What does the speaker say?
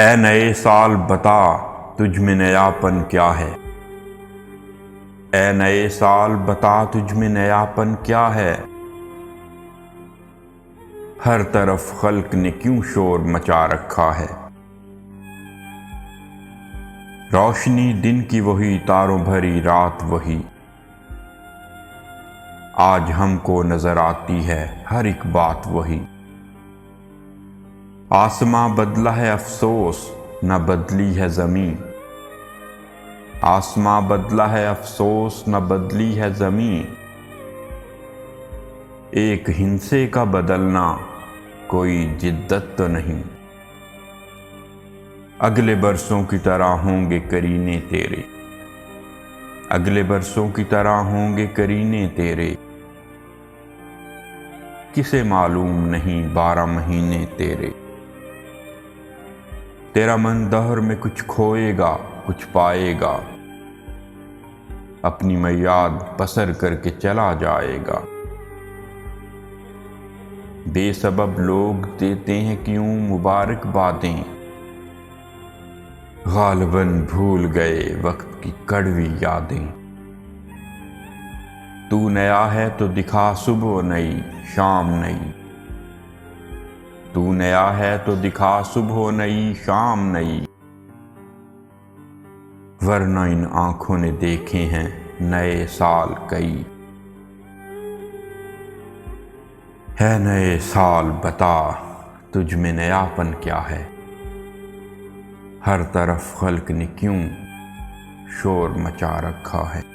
ऐ नए साल बता तुझ में नयापन क्या है। ऐ नए साल बता तुझ में नयापन क्या है। हर तरफ खल्क ने क्यों शोर मचा रखा है। रोशनी दिन की वही, तारों भरी रात वही। आज हमको नजर आती है हर एक बात वही। आसमां बदला है अफसोस, न बदली है ज़मीं। आसमां बदला है अफसोस, न बदली है ज़मीं। एक हिंसे का बदलना कोई जिद्दत तो नहीं। अगले बरसों की तरह होंगे करीने तेरे। अगले बरसों की तरह होंगे करीने तेरे। किसे मालूम नहीं 12 महीने तेरे। तेरा मन दहर में कुछ खोएगा कुछ पाएगा। अपनी मयाद बसर करके चला जाएगा। बेसबब लोग देते हैं क्यों मुबारकबादें। गालिबन भूल गए वक्त की कड़वी यादें। तू नया है तो दिखा सुबह नई शाम नई। तू नया है तो दिखा सुबह नई शाम नई। वरना इन आंखों ने देखे हैं नए साल कई। है नए साल बता तुझ में नयापन क्या है। हर तरफ खल्क ने क्यों शोर मचा रखा है।